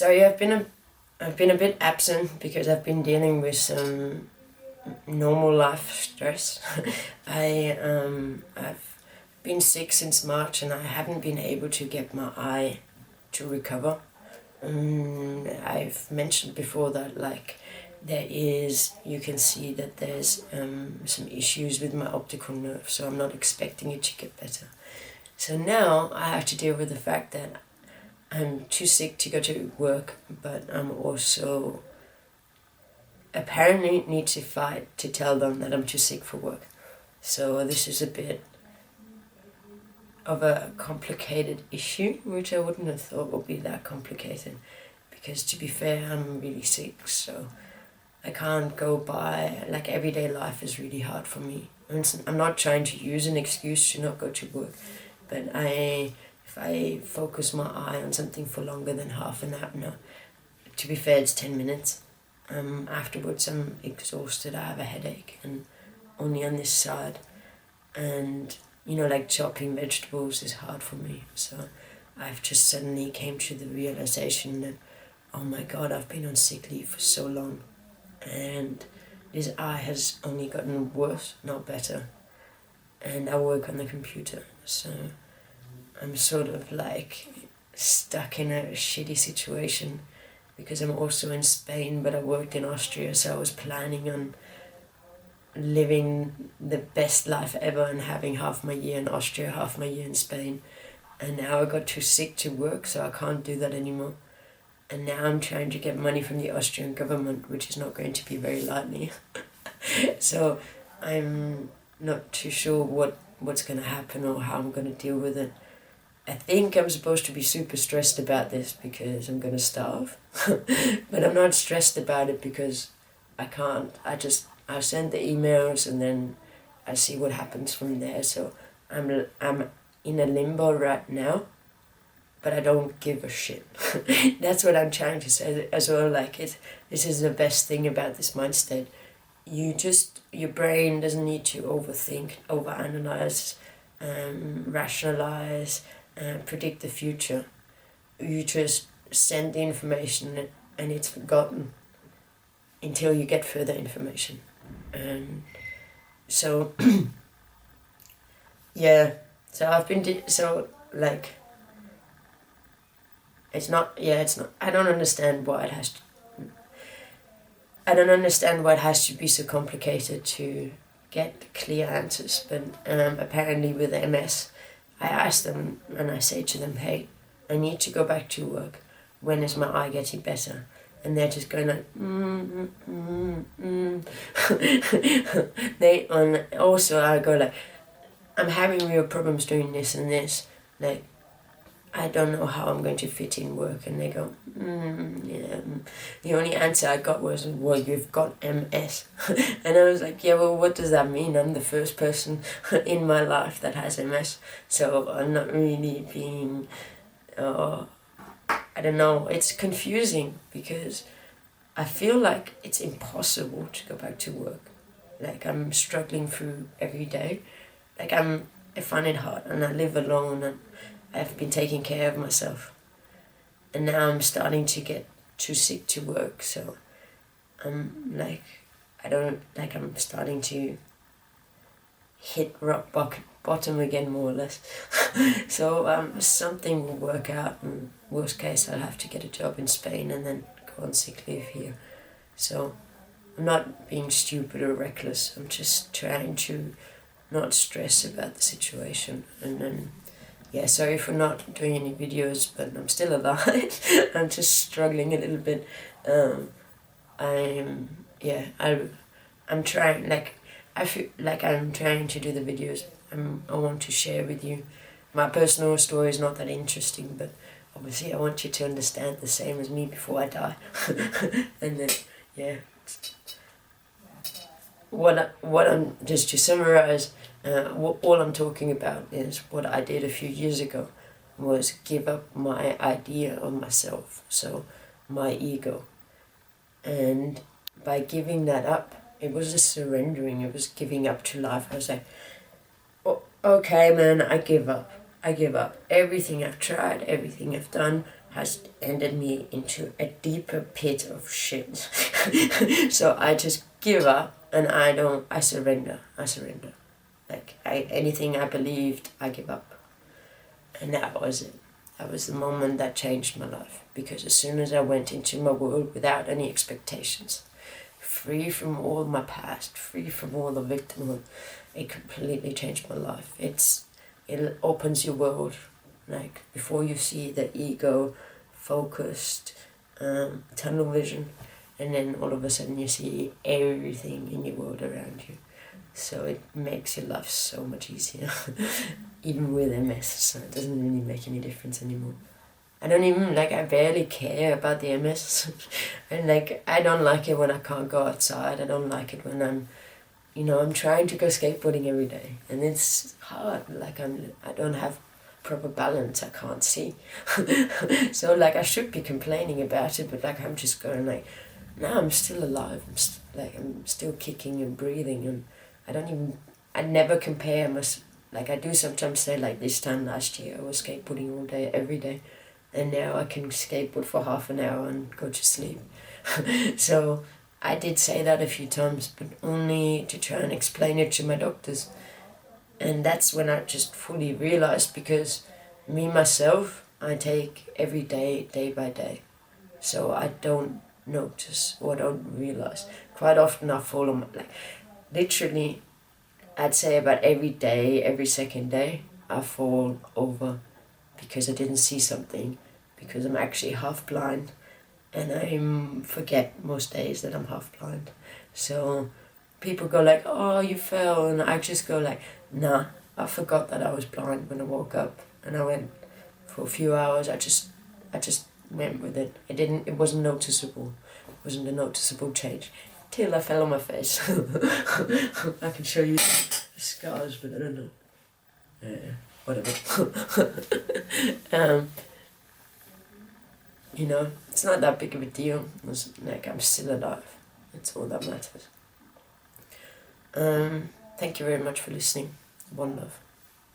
Sorry, I've been a bit absent because I've been dealing with some normal life stress. I've been sick since March and I haven't been able to get my eye to recover. I've mentioned before that you can see that there's some issues with my optical nerve, so I'm not expecting it to get better. So now I have to deal with the fact that I'm too sick to go to work, but I'm also apparently need to fight to tell them that I'm too sick for work. So this is a bit of a complicated issue, which I wouldn't have thought would be that complicated, because to be fair, I'm really sick, so I can't go by, everyday life is really hard for me. I'm not trying to use an excuse to not go to work, but if I focus my eye on something for longer than half an hour, no, to be fair, it's 10 minutes. Afterwards I'm exhausted, I have a headache, and only on this side, and chopping vegetables is hard for me. So I've just suddenly came to the realization that, oh my god, I've been on sick leave for so long, and this eye has only gotten worse, not better. And I work on the computer, so I'm sort of stuck in a shitty situation, because I'm also in Spain, but I worked in Austria, so I was planning on living the best life ever and having half my year in Austria, half my year in Spain. And now I got too sick to work, so I can't do that anymore. And now I'm trying to get money from the Austrian government, which is not going to be very likely. So I'm not too sure what's going to happen or how I'm going to deal with it. I think I'm supposed to be super stressed about this because I'm going to starve. But I'm not stressed about it because I can't. I send the emails and then I see what happens from there. So I'm in a limbo right now, but I don't give a shit. That's what I'm trying to say as well. This is the best thing about this mindset. Your brain doesn't need to overthink, overanalyze, rationalize, predict the future. You just send the information and it's forgotten until you get further information. And so yeah, so I've been it's not, I don't understand why it has to be so complicated to get clear answers. But apparently with MS, I ask them and I say to them, hey, I need to go back to work. When is my eye getting better? And they're just going also I go I'm having real problems doing this and this. I don't know how I'm going to fit in work. And they go, yeah. The only answer I got was, well, you've got MS. And I was like, yeah, well, what does that mean? I'm the first person in my life that has MS. So I'm not really being, I don't know, it's confusing because I feel like it's impossible to go back to work. I'm struggling through every day. I find it hard, and I live alone, and I've been taking care of myself. And now I'm starting to get too sick to work, so I'm I'm starting to hit rock bottom again, more or less. So something will work out, and worst case I'll have to get a job in Spain and then go on sick leave here. So I'm not being stupid or reckless, I'm just trying to not stress about the situation. And then sorry for not doing any videos, but I'm still alive. I'm just struggling a little bit. I'm trying, I feel like I'm trying to do the videos. I want to share with you. My personal story is not that interesting, but obviously I want you to understand the same as me before I die. And then, what I'm, just to summarize, all I'm talking about is what I did a few years ago was give up my idea of myself, so my ego. And by giving that up, it was a surrendering, it was giving up to life. I was like, oh, okay man, I give up. Everything I've tried, everything I've done, has ended me into a deeper pit of shit. So I just give up, and I surrender. Like, anything I believed, I give up. And that was it. That was the moment that changed my life. Because as soon as I went into my world without any expectations, free from all my past, free from all the victimhood, it completely changed my life. It opens your world. Like, before you see the ego, focused, tunnel vision, and then all of a sudden you see everything in your world around you. So it makes your life so much easier, even with MS, so it doesn't really make any difference anymore. I barely care about the MS, and I don't like it when I can't go outside. I don't like it when I'm trying to go skateboarding every day, and it's hard. I don't have proper balance. I can't see. So I should be complaining about it, but I'm just going no, I'm still alive. I'm still kicking and breathing, and I never compare I do sometimes say, this time last year I was skateboarding all day, every day, and now I can skateboard for half an hour and go to sleep. So I did say that a few times, but only to try and explain it to my doctors. And that's when I just fully realized, because myself, I take every day, day by day. So I don't notice or don't realize. Quite often I fall on literally, I'd say about every day, every second day, I fall over because I didn't see something, because I'm actually half blind, and I forget most days that I'm half blind. So people go oh, you fell, and I just go nah, I forgot that I was blind when I woke up, and I went for a few hours. I just went with it. It wasn't noticeable. It wasn't a noticeable change till I fell on my face. I can show you the scars, but I don't know. Whatever. It's not that big of a deal. I'm still alive. It's all that matters. Thank you very much for listening. One love.